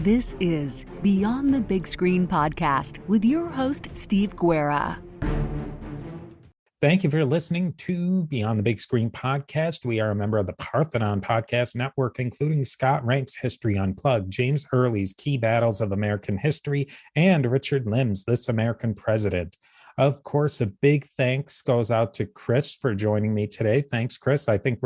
This is Beyond the Big Screen podcast with your host, Steve Guerra. Thank you for listening to Beyond the Big Screen podcast. We are a member of the Parthenon podcast network, including Scott Rank's History Unplugged, James Earley's Key Battles of American History, and Richard Lim's This American President. Of course, a big thanks goes out to Chris for joining me today. Thanks, Chris. I think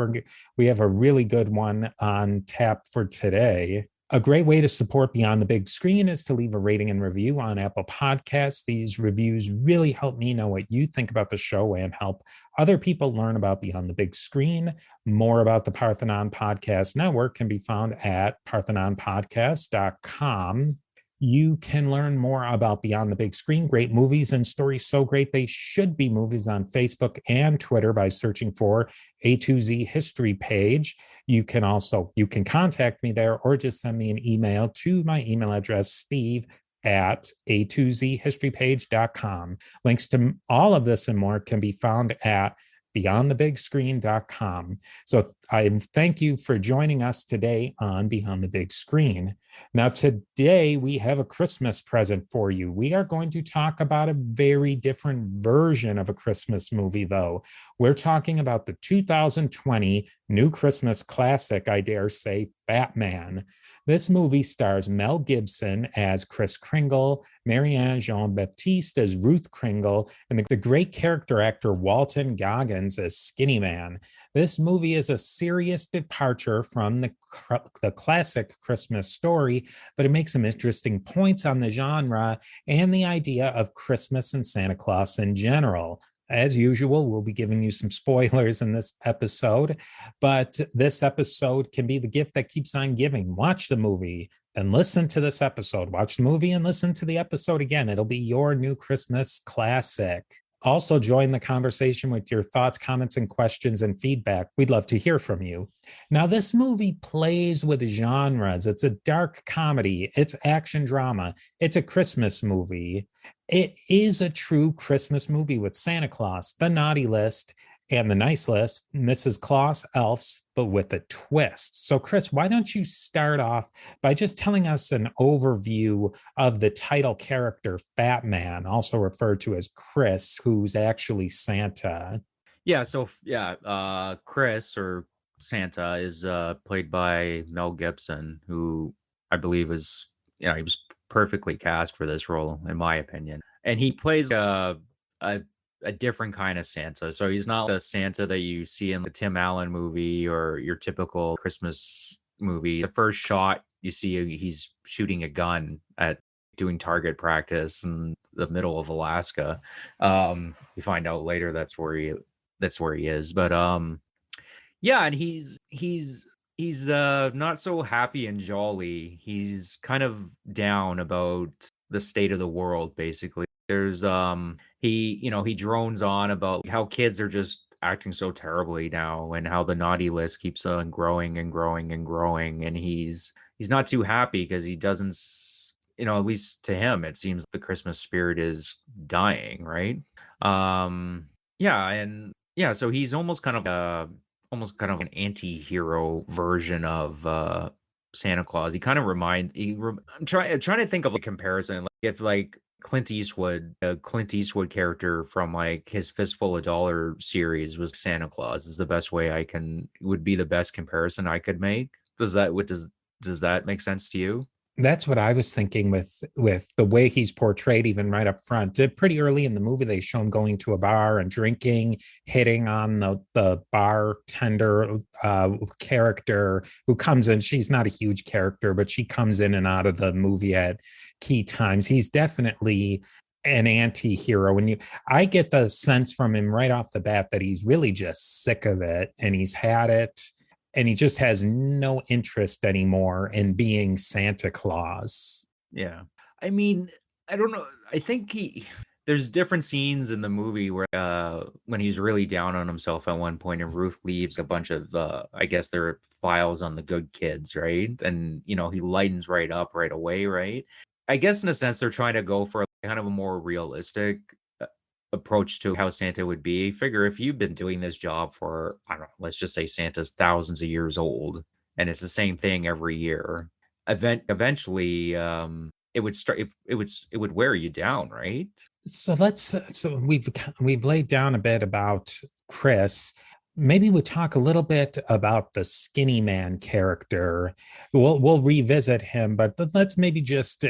we have a really good one on tap for today. A great way to support Beyond the Big Screen is to leave a rating and review on Apple Podcasts. These reviews really help me know what you think about the show and help other people learn about Beyond the Big Screen. More about the Parthenon Podcast Network can be found at parthenonpodcast.com. You can learn more about Beyond the Big Screen, great movies and stories so great they should be movies, on Facebook and Twitter by searching for A2Z History Page. You can contact me there or just send me an email to my email address, steve@a2zhistorypage.com. Links to all of this and more can be found at beyondthebigscreen.com. So I thank you for joining us today on Beyond the Big Screen. Now, today we have a Christmas present for you. We are going to talk about a very different version of a Christmas movie, though. We're talking about the 2020 new Christmas classic, I dare say, Fatman. This movie stars Mel Gibson as Kris Kringle, Marianne Jean-Baptiste as Ruth Kringle, and the great character actor Walton Goggins as Skinny Man. This movie is a serious departure from the classic Christmas story, but it makes some interesting points on the genre and the idea of Christmas and Santa Claus in general. As usual, we'll be giving you some spoilers in this episode, but this episode can be the gift that keeps on giving. Watch the movie and listen to this episode. Watch the movie and listen to the episode again. It'll be your new Christmas classic. Also, join the conversation with your thoughts, comments, and questions and feedback. We'd love to hear from you. Now, this movie plays with genres. It's a dark comedy. It's action drama. It's a Christmas movie. It is a true Christmas movie with Santa Claus, the naughty list, and the nice list, Mrs. Claus, elves, but with a twist. So, Chris, why don't you start off by just telling us an overview of the title character, Fatman, also referred to as Chris, who's actually Santa? Chris, or Santa, is played by Mel Gibson, who I believe is, he was perfectly cast for this role, in my opinion. And he plays a different kind of Santa. So he's not the Santa that you see in the Tim Allen movie or your typical Christmas movie. The first shot you see, he's shooting a gun at doing target practice in the middle of Alaska. You find out later that's where he is. But and he's not so happy and jolly. He's kind of down about the state of the world, basically. There's he drones on about how kids are just acting so terribly now and how the naughty list keeps on growing and growing and growing, and he's not too happy because he doesn't, at least to him it seems the Christmas spirit is dying, right? So he's almost kind of an anti-hero version of Santa Claus. He kind of I'm trying to think of a comparison, like if Clint Eastwood character from like his Fistful of Dollar series was Santa Claus, is the best way would be the best comparison I could make. Does that make sense to you? That's what I was thinking with the way he's portrayed, even right up front. Pretty early in the movie, they show him going to a bar and drinking, hitting on the bartender character who comes in. She's not a huge character, but she comes in and out of the movie at key times. He's definitely an anti-hero. I get the sense from him right off the bat that he's really just sick of it, and he's had it. And he just has no interest anymore in being Santa Claus. Yeah. I mean, I don't know. I think there's different scenes in the movie where when he's really down on himself at one point, and Ruth leaves a bunch of, I guess they're files on the good kids, right? And, he lightens right up right away, right? I guess in a sense, they're trying to go for kind of a more realistic approach to how Santa would be. Figure if you've been doing this job for, I don't know, let's just say Santa's thousands of years old, and it's the same thing every year. eventually it would start it would wear you down, right? So we've laid down a bit about Chris. Maybe we'll talk a little bit about the skinny man character. We'll revisit him, but let's maybe just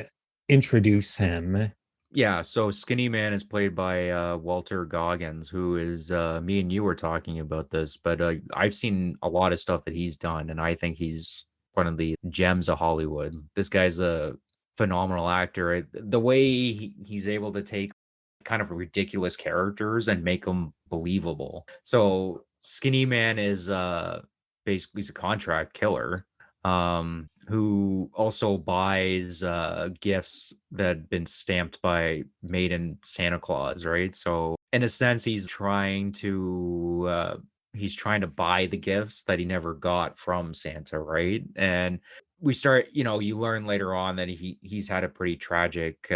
introduce him. Yeah, so Skinny Man is played by Walter Goggins, who is me and you were talking about this, but I've seen a lot of stuff that he's done, and I think he's one of the gems of Hollywood. This guy's a phenomenal actor. The way he's able to take kind of ridiculous characters and make them believable. So Skinny Man is basically he's a contract killer who also buys gifts that had been stamped by made in Santa Claus, right? So in a sense, he's trying to buy the gifts that he never got from Santa, right? And we start, you learn later on that he's had a pretty tragic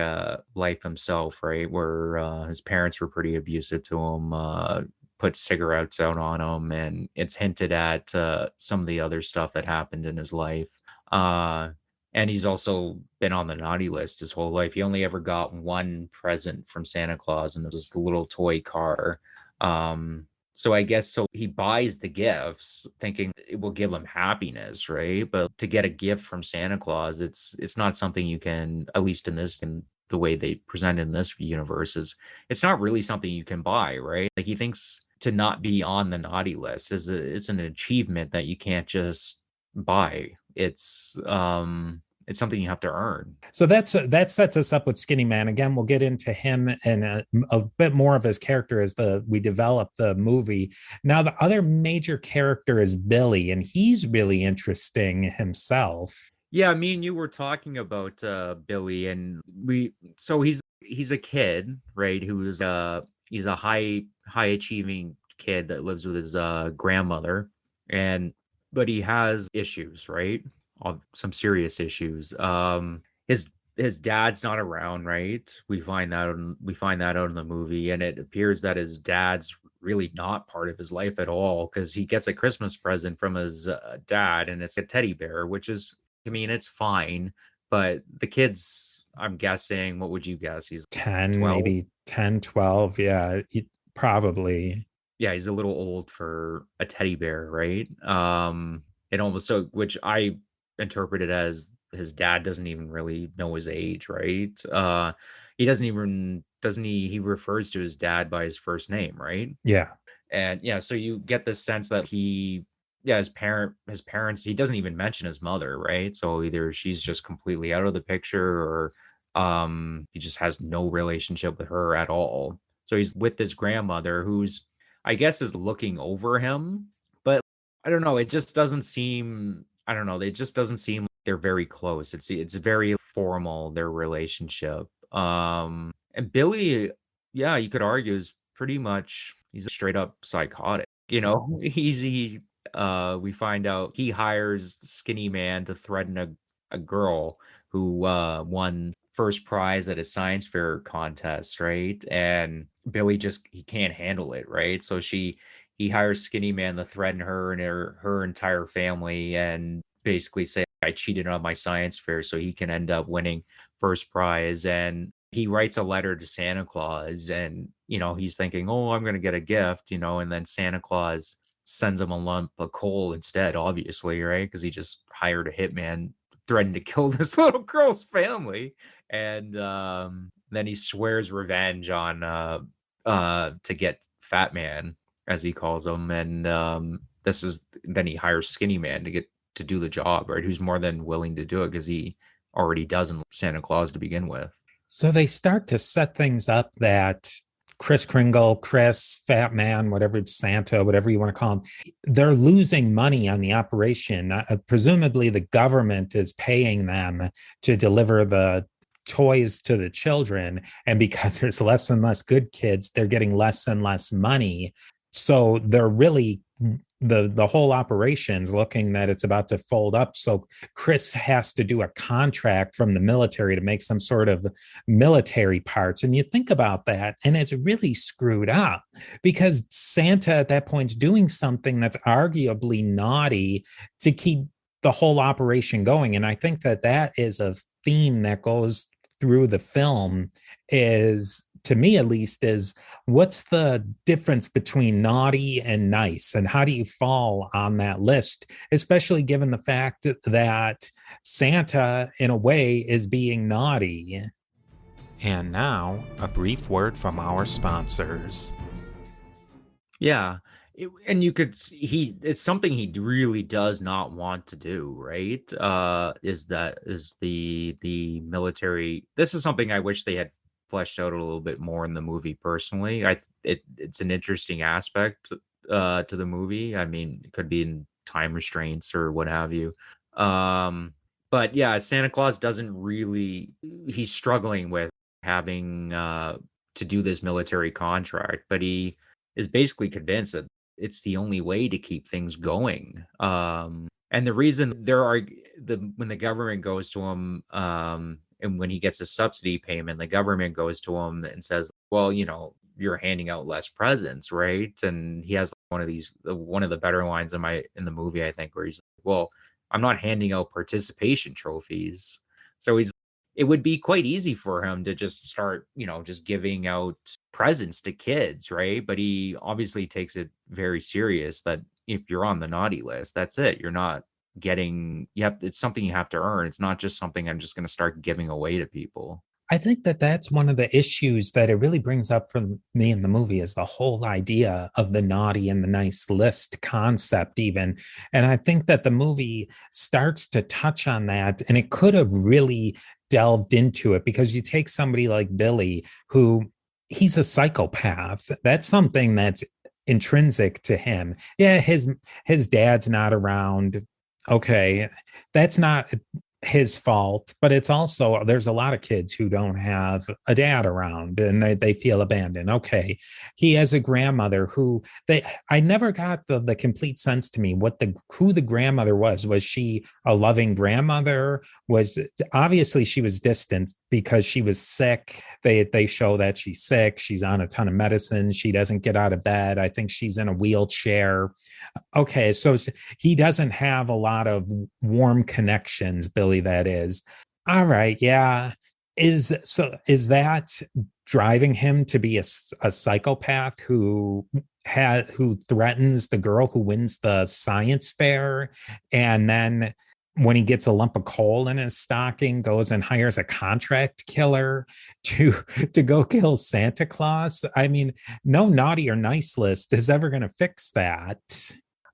life himself, right? Where his parents were pretty abusive to him, put cigarettes out on him, and it's hinted at some of the other stuff that happened in his life. And he's also been on the naughty list his whole life. He only ever got one present from Santa Claus, and it was this little toy car. So I guess so he buys the gifts thinking it will give him happiness, right? But to get a gift from Santa Claus, it's not something you can, at least in the way they present in this universe, it's not really something you can buy, right? Like he thinks to not be on the naughty list it's an achievement that you can't just buy. It's something you have to earn. So that sets us up with Skinny Man. Again, we'll get into him and a bit more of his character as we develop the movie. Now, the other major character is Billy, and he's really interesting himself. Yeah, me and you were talking about Billy, and he's a kid, right? He's a high achieving kid that lives with his grandmother, but he has issues, right? Some serious issues. His dad's not around, right? We find that out in the movie, and it appears that his dad's really not part of his life at all, because he gets a Christmas present from his dad, and it's a teddy bear, which is, I mean, it's fine, but the kid's, I'm guessing, what would you guess? He's 10, 12? maybe 10, 12. Yeah, probably. Yeah, he's a little old for a teddy bear, right? And almost so, which I interpreted as his dad doesn't even really know his age, right? He he refers to his dad by his first name, right? Yeah. And yeah, so you get the sense that his parents, he doesn't even mention his mother, right? So either she's just completely out of the picture, or he just has no relationship with her at all. So he's with his grandmother, who's, I guess, is looking over him, but I don't know, it just doesn't seem, I don't know, it just doesn't seem like they're very close. It's very formal, their relationship. And Billy, yeah, you could argue, is pretty much, he's a straight up psychotic. We find out he hires Skinny Man to threaten a girl who won first prize at a science fair contest, right? And Billy he can't handle it, right? So he hires Skinny Man to threaten her and her entire family, and basically say, I cheated on my science fair so he can end up winning first prize. And he writes a letter to Santa Claus, and he's thinking, oh, I'm gonna get a gift, and then Santa Claus sends him a lump of coal instead, obviously, right? Because he just hired a hitman, threatened to kill this little girl's family. And then he swears revenge on to get Fatman, as he calls him. And then he hires Skinny Man to do the job, right? Who's more than willing to do it, because he already doesn't Santa Claus to begin with. So they start to set things up that Kris Kringle, Chris, Fatman, whatever, Santa, whatever you want to call him, they're losing money on the operation. Presumably the government is paying them to deliver the toys to the children. And because there's less and less good kids, they're getting less and less money. So they're really, the whole operation's looking that it's about to fold up. So Chris has to do a contract from the military to make some sort of military parts. And you think about that, and it's really screwed up, because Santa at that point is doing something that's arguably naughty to keep the whole operation going. And I think that that is a theme that goes through the film, is, to me at least, is what's the difference between naughty and nice, and how do you fall on that list, especially given the fact that Santa in a way is being naughty. And now a brief word from our sponsors. Yeah. And you could it's something he really does not want to do, right? Is the military. This is something I wish they had fleshed out a little bit more in the movie personally. It's an interesting aspect to the movie. I mean, it could be in time restraints or what have you. But yeah, Santa Claus doesn't really, he's struggling with having to do this military contract, but he is basically convinced that it's the only way to keep things going. And the reason when the government goes to him, and when he gets a subsidy payment, the government goes to him and says, well, you're handing out less presents, right? And he has one of the better lines in the movie, I think, where he's like, well, I'm not handing out participation trophies. So it would be quite easy for him to just start, just giving out presents to kids, right? But he obviously takes it very serious that if you're on the naughty list, that's it. You're not it's something you have to earn. It's not just something I'm just going to start giving away to people. I think that that's one of the issues that it really brings up for me in the movie, is the whole idea of the naughty and the nice list concept even. And I think that the movie starts to touch on that, and it could have really delved into it, because you take somebody like Billy, who he's a psychopath. That's something that's intrinsic to him. Yeah, his dad's not around. Okay, that's not his fault, but it's also, there's a lot of kids who don't have a dad around and they feel abandoned. Okay, he has a grandmother who I never got the complete sense to me who the grandmother was. Was she a loving grandmother? Obviously she was distant because she was sick. They show that she's sick. She's on a ton of medicine. She doesn't get out of bed. I think she's in a wheelchair. Okay, so he doesn't have a lot of warm connections, Billy, that is. All right, yeah. Is that driving him to be a psychopath who threatens the girl who wins the science fair, and then when he gets a lump of coal in his stocking, goes and hires a contract killer to go kill Santa Claus? I mean, no naughty or nice list is ever going to fix that.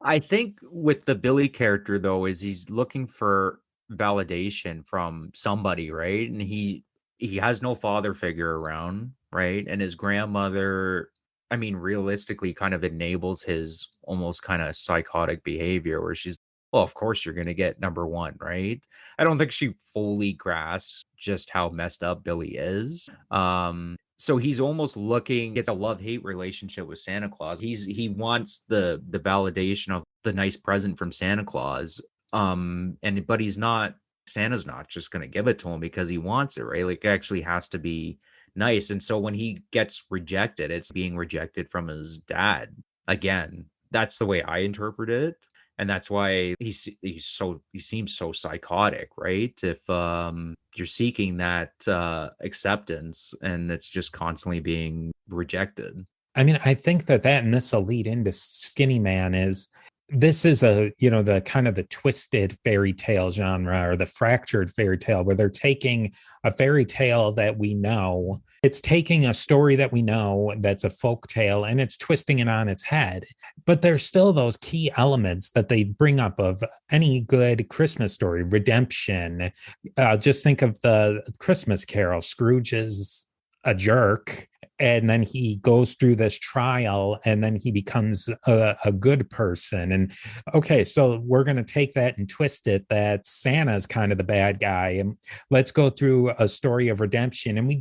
I think with the Billy character, though, is he's looking for validation from somebody, right? And he has no father figure around, right? And his grandmother, I mean, realistically kind of enables his almost kind of psychotic behavior, where she's, well, of course you're going to get number one, right? I don't think she fully grasps just how messed up Billy is. So he's almost it's a love-hate relationship with Santa Claus. He wants the validation of the nice present from Santa Claus. But Santa's not just going to give it to him because he wants it, right? Like, it actually has to be nice. And so when he gets rejected, it's being rejected from his dad. Again, that's the way I interpret it. And that's why he seems so psychotic, right? If you're seeking that acceptance and it's just constantly being rejected. I mean, I think that and this will lead into Skinny Man this is the kind of the twisted fairy tale genre, or the fractured fairy tale, where they're taking a fairy tale that we know, it's taking a story that we know that's a folk tale, and it's twisting it on its head. But there's still those key elements that they bring up of any good Christmas story: redemption. Just think of the Christmas Carol. Scrooge is a jerk, and then he goes through this trial, and then he becomes a good person. And okay, so we're going to take that and twist it that Santa's kind of the bad guy, and let's go through a story of redemption. And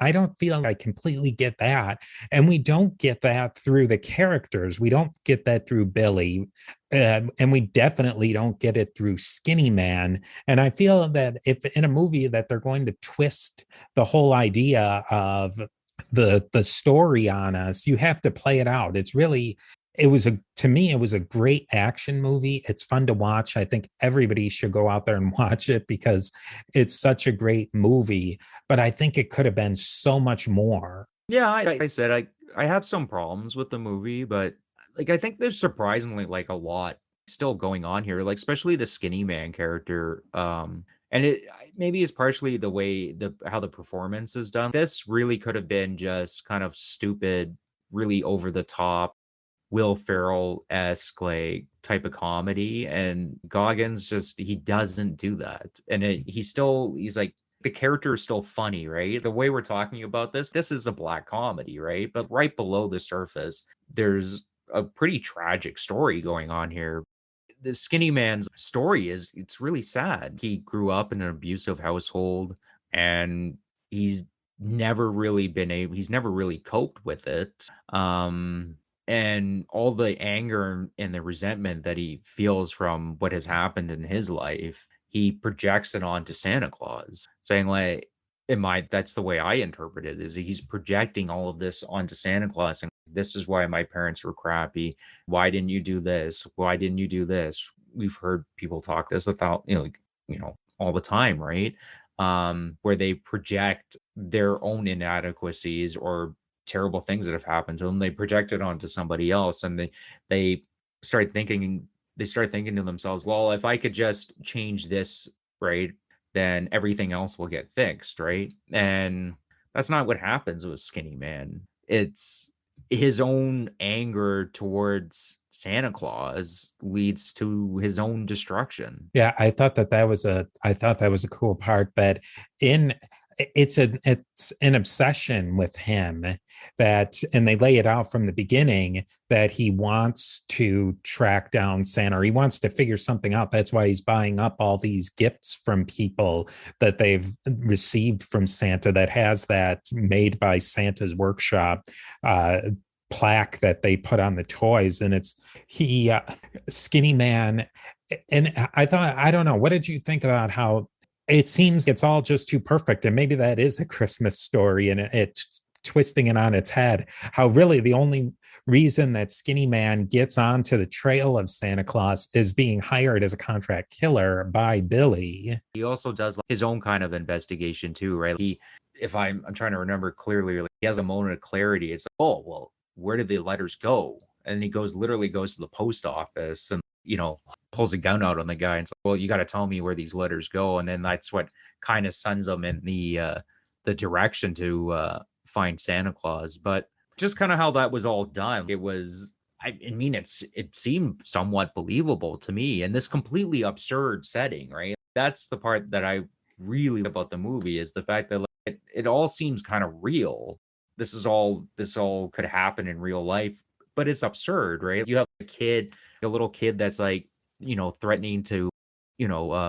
I don't feel I completely get that. And we don't get that through the characters. We don't get that through Billy. And we definitely don't get it through Skinny Man. And I feel that if in a movie that they're going to twist the whole idea of the story on us, you have to play it out. to me, it was a great action movie. It's fun to watch. I think everybody should go out there and watch it because it's such a great movie. But I think it could have been so much more. Yeah, I said I have some problems with the movie, but like I think there's surprisingly like a lot still going on here, like especially the skinny man character. And it maybe is partially the way the how the performance is done. This really could have been just kind of stupid, really over the top, Will Ferrell-esque like type of comedy, and Goggins just he doesn't do that. And he's like the character is still funny, right? The way we're talking about this is a black comedy, right? But right below the surface, there's a pretty tragic story going on here. The skinny man's story is it's really sad. He grew up in an abusive household, and he's he's never really coped with it. And all the anger and the resentment that he feels from what has happened in his life, he projects it onto Santa Claus, saying like, that's the way I interpret it, is he's projecting all of this onto Santa Claus, and this is why my parents were crappy. Why didn't you do this? Why didn't you do this? We've heard people talk this about, all the time, right? Where they project their own inadequacies or terrible things that have happened to them. They project it onto somebody else, and they start thinking to themselves, well, if I could just change this, right, then everything else will get fixed, right? And that's not what happens with Skinny Man. It's his own anger towards Santa Claus leads to his own destruction. Yeah, I thought that was a cool part, that it's an obsession with him, and they lay it out from the beginning that he wants to track down Santa, or he wants to figure something out. That's why he's buying up all these gifts from people that they've received from Santa, that has that made by Santa's workshop plaque that they put on the toys. And it's Skinny Man. And I don't know, what did you think about how it seems it's all just too perfect? And maybe that is a Christmas story, and it's twisting it on its head. How really the only reason that Skinny Man gets onto the trail of Santa Claus is being hired as a contract killer by Billy. He also does like his own kind of investigation too, right? If I'm trying to remember clearly, like, he has a moment of clarity. It's like, oh, well, where did the letters go? And he literally goes to the post office and, pulls a gun out on the guy and says, well, you got to tell me where these letters go. And then that's what kind of sends him in the direction to find Santa Claus. But just kind of how that was all done, it seemed somewhat believable to me in this completely absurd setting, right? That's the part that I really like about the movie, is the fact that like, it all seems kind of real. This all could happen in real life, but it's absurd, right? You have a little kid that's like, threatening to,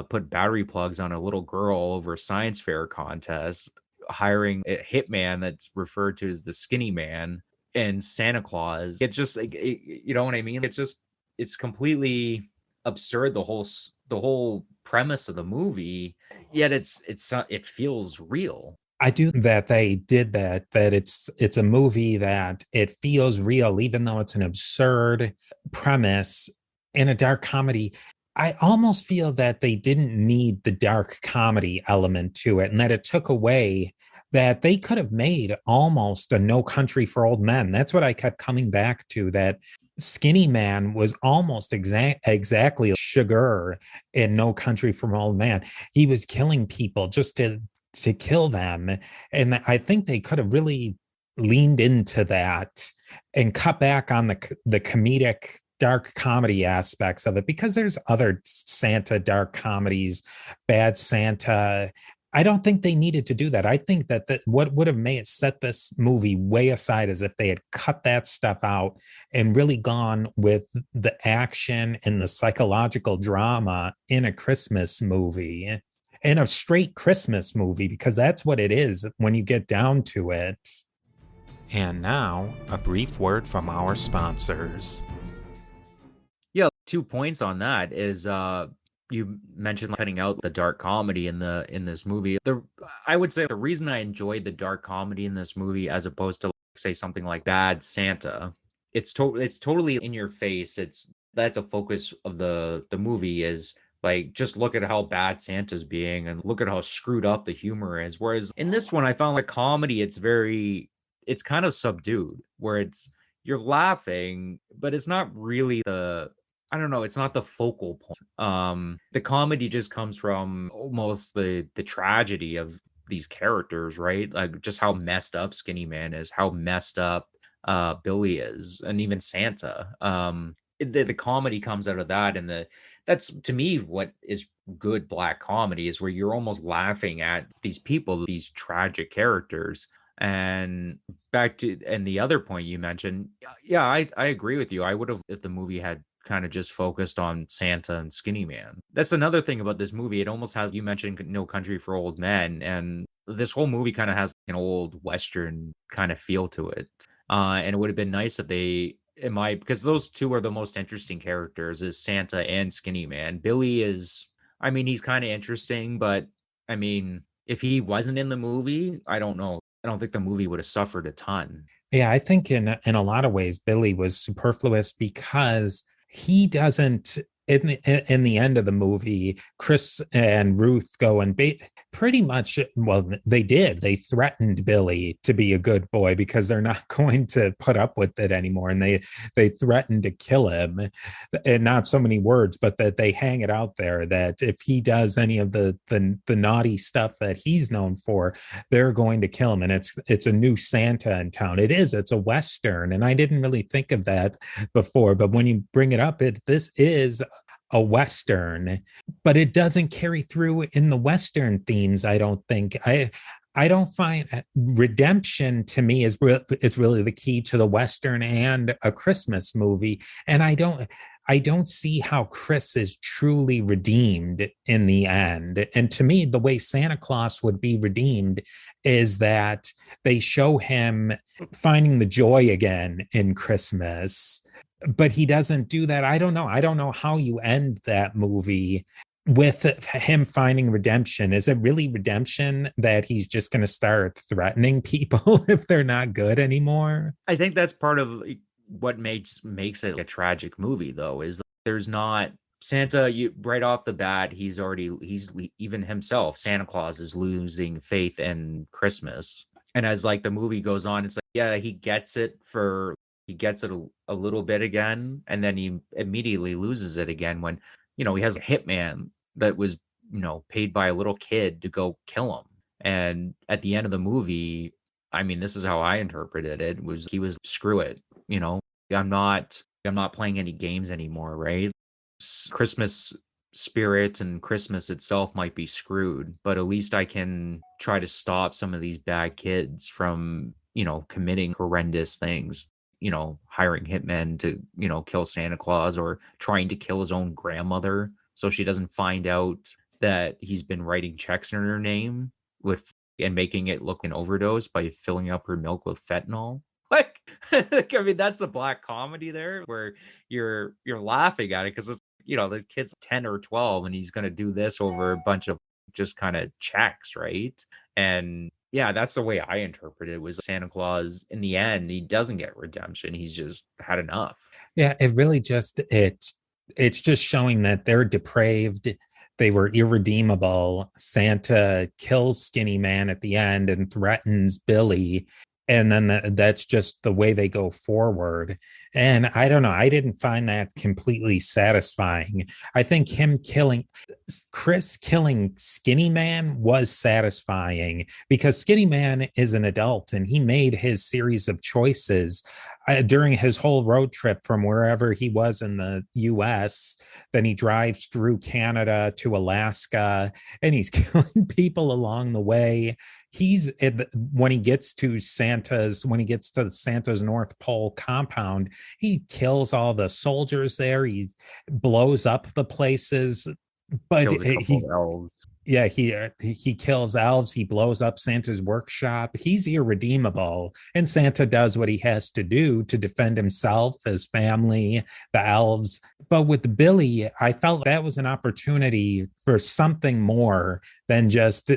put battery plugs on a little girl over a science fair contest, hiring a hitman that's referred to as the Skinny Man, and Santa Claus. It's just like, you know what I mean? It's completely absurd, the whole premise of the movie, yet it feels real. I do that they did that it's a movie that it feels real, even though it's an absurd premise in a dark comedy. I almost feel that they didn't need the dark comedy element to it, and that it took away, that they could have made almost a No Country for Old Men. That's what I kept coming back to, that Skinny Man was almost exactly Sugar in No Country for Old Men. He was killing people just to kill them. And I think they could have really leaned into that and cut back on the comedic dark comedy aspects of it, because there's other Santa dark comedies, Bad Santa. I don't think they needed to do that. I think that what would have set this movie way aside is if they had cut that stuff out and really gone with the action and the psychological drama in a Christmas movie, in a straight Christmas movie, because that's what it is when you get down to it. And now, a brief word from our sponsors. Yeah, 2 points on that is you mentioned cutting out the dark comedy in this movie. I would say the reason I enjoyed the dark comedy in this movie, as opposed to say something like Bad Santa, it's totally in your face. That's a focus of the movie, is like, just look at how bad Santa's being and look at how screwed up the humor is. Whereas in this one, I found like comedy, it's kind of subdued, where you're laughing, but it's not really I don't know, it's not the focal point. The comedy just comes from almost the tragedy of these characters, right? Like, just how messed up Skinny Man is, how messed up Billy is, and even Santa. The comedy comes out of that, and that's, to me, what is good black comedy, is where you're almost laughing at these people, these tragic characters. And the other point you mentioned, yeah, I agree with you. I would have, if the movie had kind of just focused on Santa and Skinny Man. That's another thing about this movie. It almost has, you mentioned No Country for Old Men, and this whole movie kind of has an old Western kind of feel to it. And it would have been nice if because those two are the most interesting characters, is Santa and Skinny Man. Billy is, I mean, he's kind of interesting, but I mean, if he wasn't in the movie, I don't know. I don't think the movie would have suffered a ton. Yeah, I think in a lot of ways Billy was superfluous, because he doesn't, in the end of the movie, Chris and Ruth go and pretty much, well, they threatened Billy to be a good boy because they're not going to put up with it anymore, and they threatened to kill him, and not so many words, but that they hang it out there that if he does any of the naughty stuff that he's known for, they're going to kill him. And it's a new Santa in town. It's a Western, and I didn't really think of that before, but when you bring it up, this is a Western, but it doesn't carry through in the Western themes. I don't think. I don't find redemption, to me, it's really the key to the Western and a Christmas movie, and I don't see how Chris is truly redeemed in the end. And to me, the way Santa Claus would be redeemed is that they show him finding the joy again in Christmas, but he doesn't do that. I don't know how you end that movie with him finding redemption. Is it really redemption that he's just going to start threatening people if they're not good anymore? I think that's part of what makes it a tragic movie, though, is there's not Santa. Right off the bat, he's even himself, Santa Claus, is losing faith in Christmas. And as like the movie goes on, it's like, yeah, he gets it a little bit again, and then he immediately loses it again when, he has a hitman that was, paid by a little kid to go kill him. And at the end of the movie, I mean, this is how I interpreted it, was he was, screw it, I'm not playing any games anymore, right? Christmas spirit and Christmas itself might be screwed, but at least I can try to stop some of these bad kids from, committing horrendous things, hiring hitmen to, kill Santa Claus, or trying to kill his own grandmother so she doesn't find out that he's been writing checks in her name and making it look an overdose by filling up her milk with fentanyl. Like, I mean, that's the black comedy there, where you're laughing at it because it's, the kid's 10 or 12 and he's going to do this over a bunch of just kind of checks, right? And yeah, that's the way I interpret it, was Santa Claus, in the end, he doesn't get redemption. He's just had enough. Yeah, it really it's just showing that they're depraved. They were irredeemable. Santa kills Skinny Man at the end and threatens Billy. And then that's just the way they go forward. And I don't know, I didn't find that completely satisfying. I think Chris killing Skinny Man was satisfying, because Skinny Man is an adult and he made his series of choices during his whole road trip from wherever he was in the US. Then he drives through Canada to Alaska, and he's killing people along the way. When he gets to Santa's North Pole compound, he kills all the soldiers there. He blows up the places, but Elves. Yeah, he kills elves. He blows up Santa's workshop. He's irredeemable, and Santa does what he has to do to defend himself, his family, the elves. But with Billy, I felt that was an opportunity for something more than just,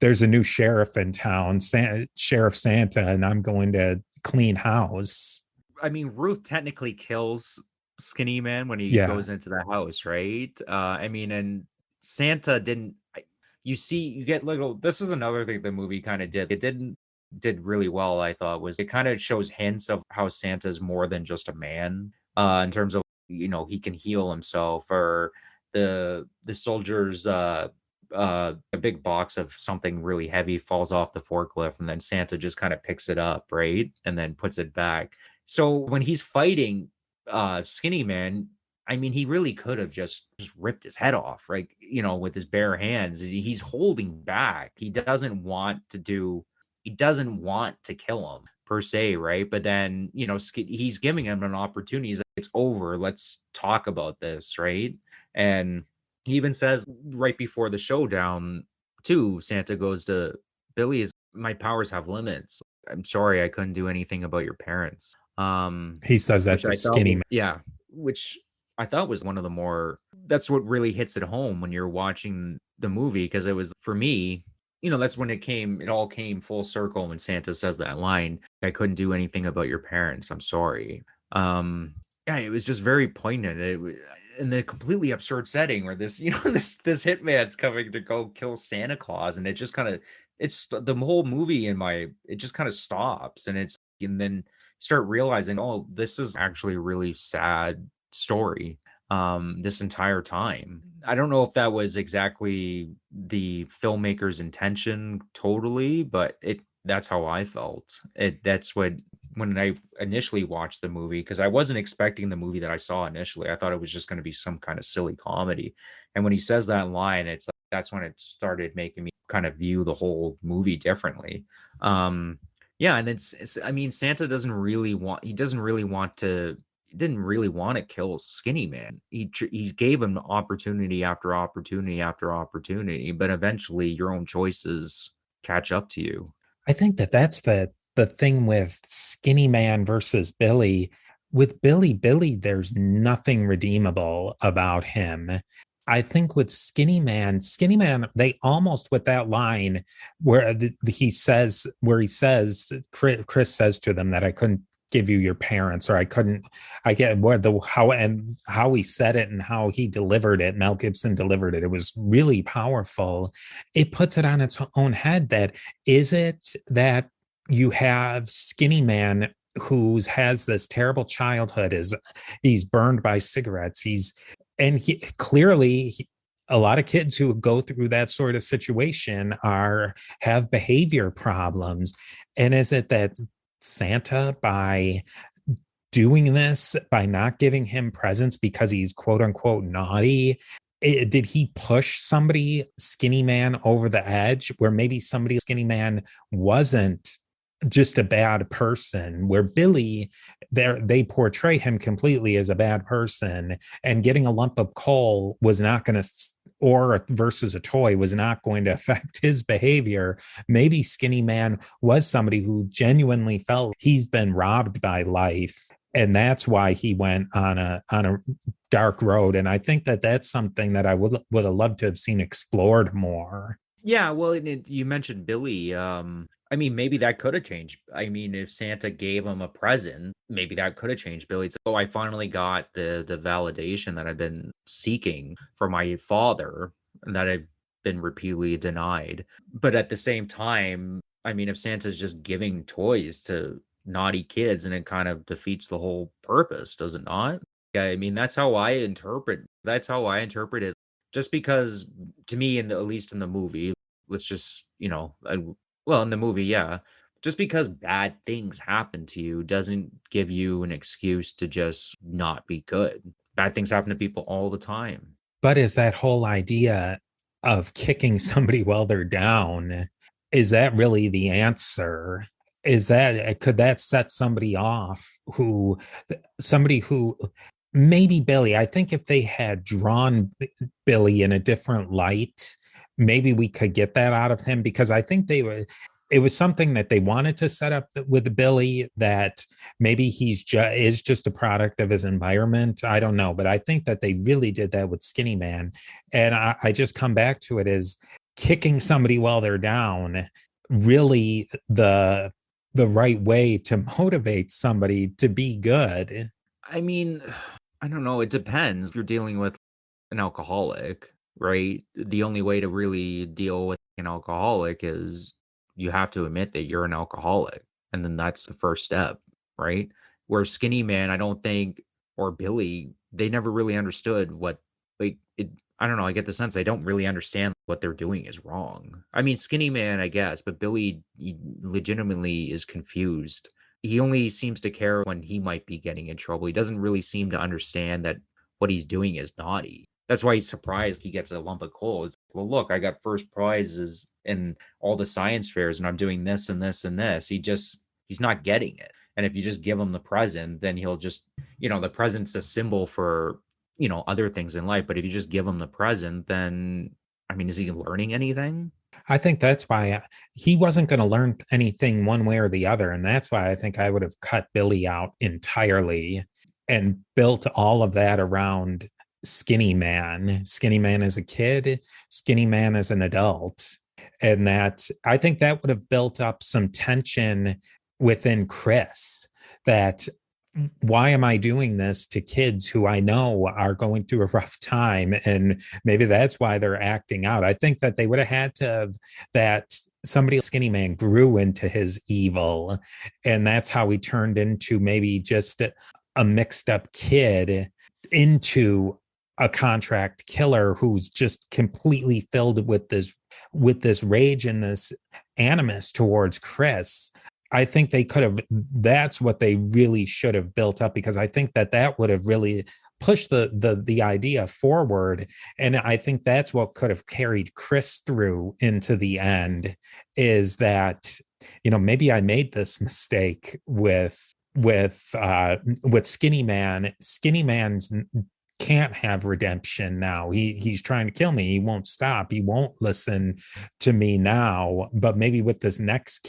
there's a new sheriff in town, Sheriff Santa, and I'm going to clean house. I mean, Ruth technically kills Skinny Man when he Yeah. goes into the house, right? I mean, and Santa didn't. You get little. This is another thing the movie kind of did. It did really well. I thought was it kind of shows hints of how Santa's more than just a man. In terms of he can heal himself, or the soldiers. A big box of something really heavy falls off the forklift, and then Santa just kind of picks it up, right, and then puts it back. So when he's fighting Skinny Man, I mean, he really could have just ripped his head off, right? With his bare hands. He's holding back. He doesn't want to kill him per se, right? But then, he's giving him an opportunity. He's like, it's over. Let's talk about this, right? And he even says right before the showdown, too, Santa goes to Billy, my powers have limits. I'm sorry I couldn't do anything about your parents. He says that Which to I thought, Skinny Man. yeah, which I thought was one of the more, that's what really hits it home when you're watching the movie, because it was, for me, that's when it all came full circle when Santa says that line, I couldn't do anything about your parents. I'm sorry. Yeah, it was just very poignant. In the completely absurd setting where this, this hitman's coming to go kill Santa Claus, and it just kind of, it's the whole movie it just kind of stops, and then start realizing, oh, this is actually a really sad story. This entire time, I don't know if that was exactly the filmmaker's intention totally, but that's how I felt. That's what, when I initially watched the movie, because I wasn't expecting the movie that I saw initially. I thought it was just going to be some kind of silly comedy. And when he says that line, it's like, that's when it started making me kind of view the whole movie differently. Yeah, and I mean, Santa doesn't really want to, he didn't really want to kill Skinny Man. He gave him opportunity after opportunity after opportunity, but eventually your own choices catch up to you. I think that's the thing with Skinny Man versus Billy. With Billy, there's nothing redeemable about him. I think with Skinny Man, they almost, with that line where he says, Chris says to them that I couldn't give you your parents, or I get what how he said it and how he delivered it. Mel Gibson delivered it. It was really powerful. It puts it on its own head. That is it that you have Skinny Man who has this terrible childhood, he's burned by cigarettes. Clearly a lot of kids who go through that sort of situation have behavior problems. And is it that Santa, by doing this, by not giving him presents because he's quote unquote naughty, did he push Skinny Man over the edge, where maybe Skinny Man wasn't just a bad person, where Billy, they portray him completely as a bad person, and getting a lump of coal was not going to, or versus a toy, was not going to affect his behavior. Maybe Skinny Man was somebody who genuinely felt he's been robbed by life, and that's why he went on a dark road. And I think that's something that I would have loved to have seen explored more. Yeah, well, you mentioned Billy. I mean, maybe that could have changed. I mean, if Santa gave him a present, maybe that could have changed Billy. It's, oh, I finally got the validation that I've been seeking for my father, and that I've been repeatedly denied. But at the same time, I mean, if Santa's just giving toys to naughty kids, and it kind of defeats the whole purpose, does it not? Yeah, I mean, that's how I interpret it. Just because, to me, at least in the movie, let's just, well, in the movie, yeah, just because bad things happen to you doesn't give you an excuse to just not be good. Bad things happen to people all the time. But is that whole idea of kicking somebody while they're down, is that really the answer? Could that set somebody off who maybe Billy, I think if they had drawn Billy in a different light, maybe we could get that out of him, because I think it was something that they wanted to set up with Billy, that maybe is just a product of his environment. I don't know, but I think that they really did that with Skinny Man. And I just come back to it as kicking somebody while they're down. Really, the the right way to motivate somebody to be good. I mean, I don't know. It depends. If you're dealing with an alcoholic, right? The only way to really deal with an alcoholic is you have to admit that you're an alcoholic. And then that's the first step, right? Where Skinny Man, I don't think, or Billy, they never really understood what, like, it, I don't know. I get the sense they don't really understand what they're doing is wrong. I mean, Skinny Man, I guess, but Billy he legitimately is confused. He only seems to care when he might be getting in trouble. He doesn't really seem to understand that what he's doing is naughty. That's why he's surprised he gets a lump of coal. It's like, well, look, I got first prizes in all the science fairs and I'm doing this and this and this. He's not getting it. And if you just give him the present, then he'll just, the present's a symbol for, other things in life. But if you just give him the present, then, I mean, is he learning anything? I think that's why he wasn't going to learn anything one way or the other. And that's why I think I would have cut Billy out entirely and built all of that around Skinny Man. Skinny Man as a kid, Skinny Man as an adult. And that I think that would have built up some tension within Chris, that why am I doing this to kids who I know are going through a rough time? And maybe that's why they're acting out. I think that they would have had to have that somebody, Skinny Man, grew into his evil. And that's how he turned into maybe just a mixed up kid into a contract killer who's just completely filled with this rage and this animus towards Chris. I think they could have, that's what they really should have built up, because I think that would have really pushed the idea forward. And I think that's what could have carried Chris through into the end, is that, maybe I made this mistake with Skinny Man. Skinny Man's can't have redemption now. He's trying to kill me. He won't stop. He won't listen to me now. But maybe with this next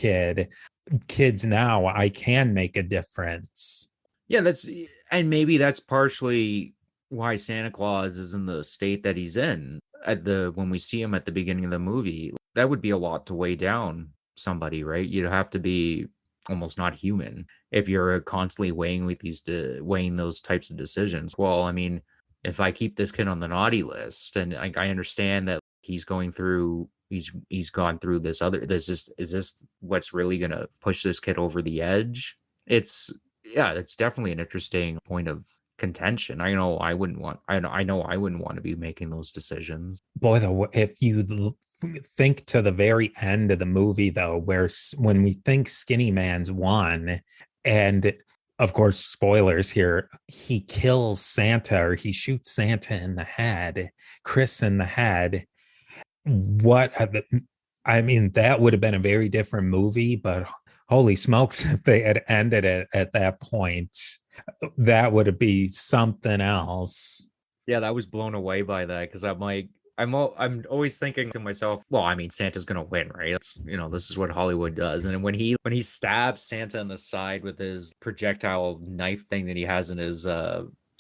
kids now, I can make a difference. Yeah, and maybe that's partially why Santa Claus is in the state that he's in when we see him at the beginning of the movie. That would be a lot to weigh down somebody, right? You'd have to be almost not human if you're constantly weighing those types of decisions. Well, I mean, if I keep this kid on the naughty list, and I understand that he's gone through this is this what's really going to push this kid over the edge? It's definitely an interesting point of contention. I know I wouldn't want to be making those decisions. Boy, though, if you think to the very end of the movie, though, when we think Skinny Man's won, and of course, spoilers here, he kills Santa, or he shoots Santa in the head, Chris in the head. I mean, that would have been a very different movie, but holy smokes, if they had ended it at that point, that would be something else. Yeah, I was blown away by that, because I'm always thinking to myself, well, I mean, Santa's gonna win, right? This is what Hollywood does. And when he stabs Santa in the side with his projectile knife thing that he has in his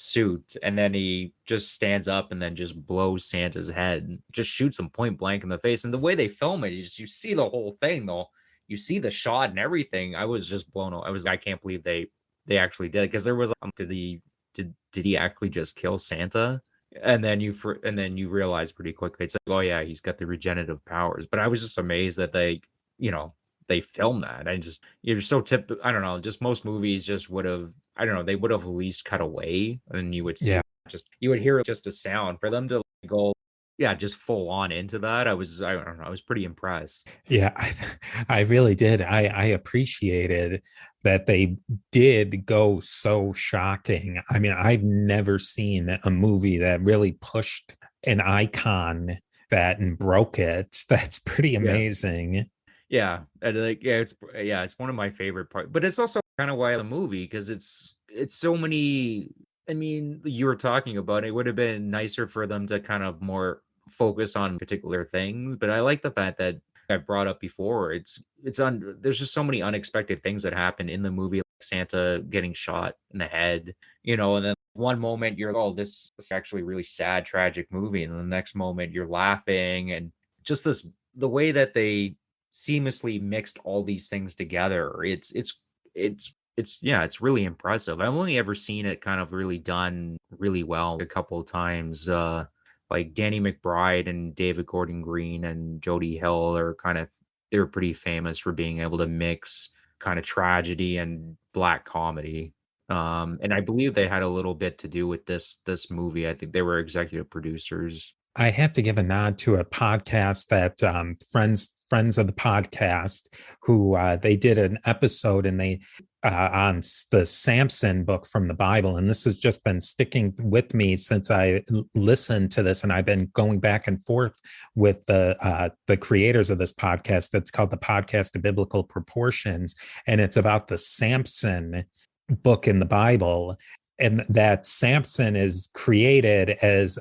suit, and then he just stands up and then just blows Santa's head, just shoots him point blank in the face. And the way they film it, you see the whole thing, though. You see the shot and everything. I was just blown away. I can't believe they actually did it, because there was did he actually just kill Santa? And then you realize pretty quickly, it's like, oh yeah, he's got the regenerative powers. But I was just amazed that they filmed that. You're so I don't know, just most movies just would have, I don't know, they would have at least cut away, and you would see, you would hear just a sound. For them to go, yeah, just full on into that, I don't know, I was pretty impressed. Yeah, I really did. I appreciated that they did go so shocking. I mean, I've never seen a movie that really pushed an icon that and broke it. That's pretty amazing. Yeah, and it's one of my favorite parts. But it's also kind of why the movie, because it's so many. I mean, you were talking about it would have been nicer for them to kind of more focus on particular things. But I like the fact that I brought up before. There's just so many unexpected things that happen in the movie, like Santa getting shot in the head, and then one moment you're, oh, this is actually a really sad, tragic movie, and then the next moment you're laughing, and just the way that they seamlessly mixed all these things together. It's really impressive. I've only ever seen it kind of really done really well a couple of times. Like Danny McBride and David Gordon Green and Jody Hill are they're pretty famous for being able to mix kind of tragedy and black comedy. And I believe they had a little bit to do with this movie. I think they were executive producers. I have to give a nod to a podcast that friends of the podcast who they did an episode and they on the Samson book from the Bible, and this has just been sticking with me since I listened to this, and I've been going back and forth with the creators of this podcast. That's called the Podcast of Biblical Proportions, and it's about the Samson book in the Bible, and that Samson is created as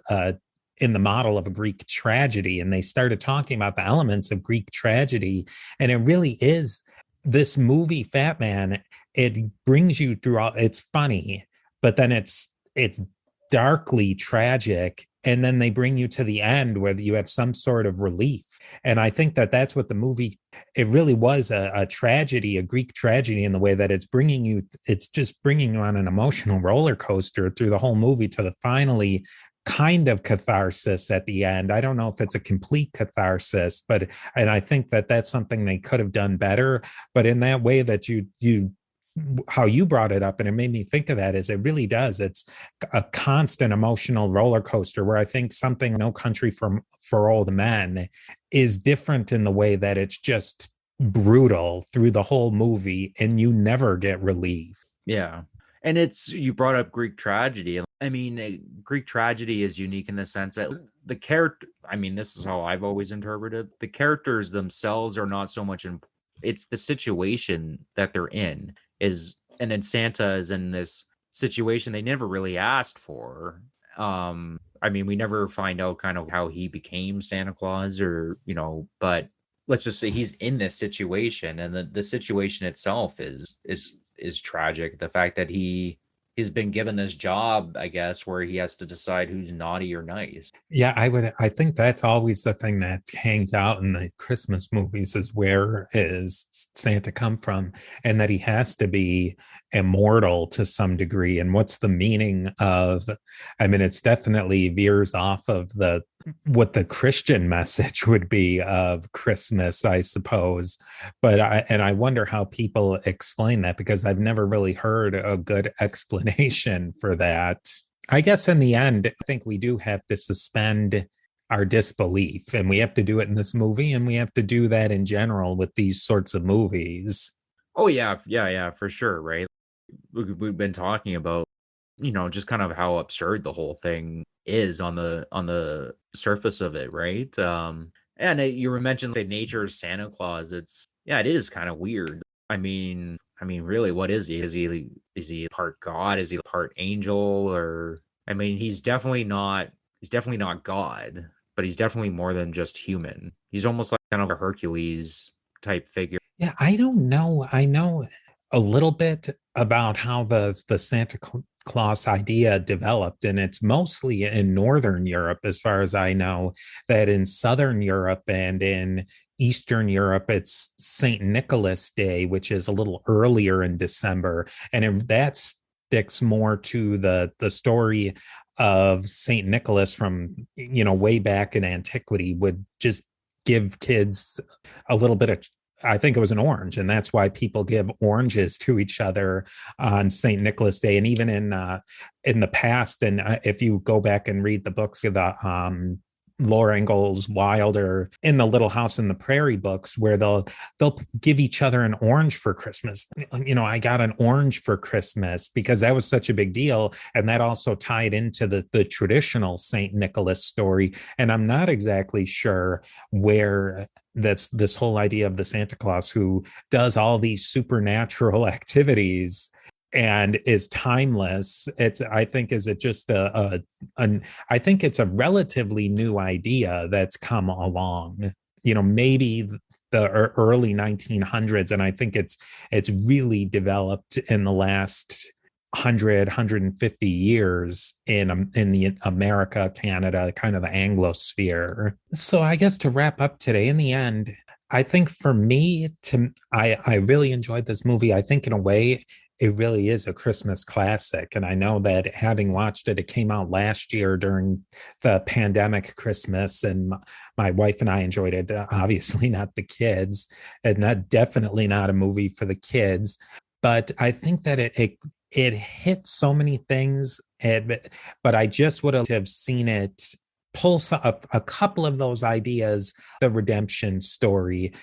in the model of a Greek tragedy. And they started talking about the elements of Greek tragedy. And it really is this movie, Fatman. It brings you through all, it's funny, but then it's darkly tragic. And then they bring you to the end where you have some sort of relief. And I think that that's what the movie, it really was a tragedy, a Greek tragedy, in the way that it's just bringing you on an emotional roller coaster through the whole movie to the finally kind of catharsis at the end. I don't know if it's a complete catharsis, and I think that that's something they could have done better. But in that way that you how you brought it up, and it made me think of that, is it really does. It's a constant emotional roller coaster where I think something No Country for Old Men is different in the way that it's just brutal through the whole movie and you never get relief. Yeah. And you brought up Greek tragedy. I mean, Greek tragedy is unique in the sense that the character, I mean, this is how I've always interpreted, the characters themselves are not so much it's the situation that they're in and then Santa is in this situation they never really asked for. I mean, we never find out kind of how he became Santa Claus but let's just say he's in this situation, and the situation itself is tragic. The fact that he's been given this job, I guess, where he has to decide who's naughty or nice. Yeah, I think that's always the thing that hangs out in the Christmas movies, is where is Santa come from, and that he has to be immortal to some degree. And what's the meaning of, I mean, it's definitely veers off of what the Christian message would be of Christmas, I suppose. But I wonder how people explain that, because I've never really heard a good explanation for that. I guess in the end, I think we do have to suspend our disbelief, and we have to do it in this movie, and we have to do that in general with these sorts of movies. Oh yeah, for sure, right? We've been talking about, just kind of how absurd the whole thing is on the surface of it, right? And you were mentioning the nature of Santa Claus. It is kind of weird. I mean, really, what is he? Is he part God? Is he part angel? Or, I mean, he's definitely not God, but he's definitely more than just human. He's almost like kind of a Hercules type figure. Yeah, I don't know. I know a little bit about how the Santa Claus idea developed, and it's mostly in Northern Europe, as far as I know. That in Southern Europe and in Eastern Europe, it's St. Nicholas Day, which is a little earlier in December, and that sticks more to the story of St. Nicholas from way back in antiquity. Would just give kids a little bit of, I think it was an orange, and that's why people give oranges to each other on St. Nicholas Day. And even in the past, and if you go back and read the books of the Laura Ingalls Wilder, in the Little House on the Prairie books, where they'll give each other an orange for Christmas. I got an orange for Christmas, because that was such a big deal, and that also tied into the traditional St. Nicholas story. And I'm not exactly sure where that's this whole idea of the Santa Claus who does all these supernatural activities and is timeless. I think it's a relatively new idea that's come along, maybe the early 1900s. And I think it's really developed in the last 150 years in the America, Canada, kind of the Anglosphere. So I guess to wrap up today, in the end, I think for me, I really enjoyed this movie. I think in a way, it really is a Christmas classic. And I know that having watched it, it came out last year during the pandemic Christmas, and my wife and I enjoyed it. Obviously, not the kids, and not definitely not a movie for the kids. But I think that it hit so many things, but I just would have seen it pull a couple of those ideas, the redemption story,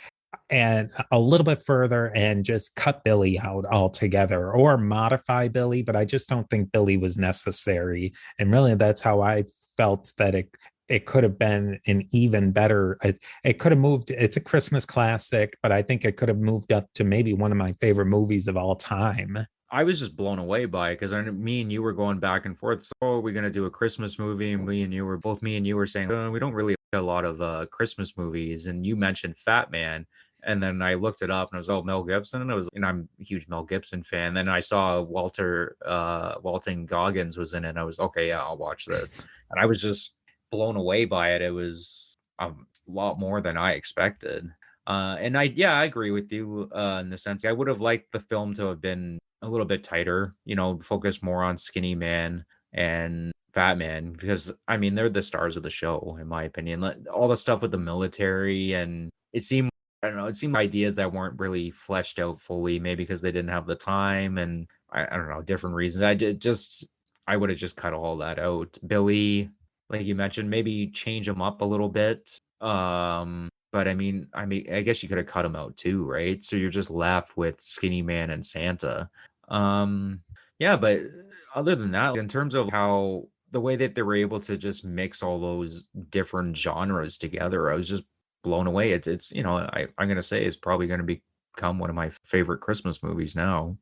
and a little bit further and just cut Billy out altogether or modify Billy, but I just don't think Billy was necessary. And really that's how I felt that it could have been an even better, it could have moved. It's a Christmas classic, but I think it could have moved up to maybe one of my favorite movies of all time. I was just blown away by it because me and you were going back and forth. So, are we going to do a Christmas movie? And me and you were saying, we don't really like a lot of Christmas movies. And you mentioned Fatman. And then I looked it up and it was, Mel Gibson. And I'm a huge Mel Gibson fan. Then I saw Walton Goggins was in it. And I was, okay, yeah, I'll watch this. And I was just blown away by it. It was a lot more than I expected. And I agree with you in the sense I would have liked the film to have been a little bit tighter, focus more on Skinny Man and Fat Man, because I mean they're the stars of the show in my opinion. All the stuff with the military, and it seemed ideas that weren't really fleshed out fully, maybe because they didn't have the time, and I don't know, different reasons. I would have just cut all that out. Billy, like you mentioned, maybe change him up a little bit. But I guess you could have cut him out too, right? So you're just left with Skinny Man and Santa. Yeah, but other than that, in terms of how the way that they were able to just mix all those different genres together, I was just blown away. I'm gonna say it's probably gonna become one of my favorite Christmas movies now.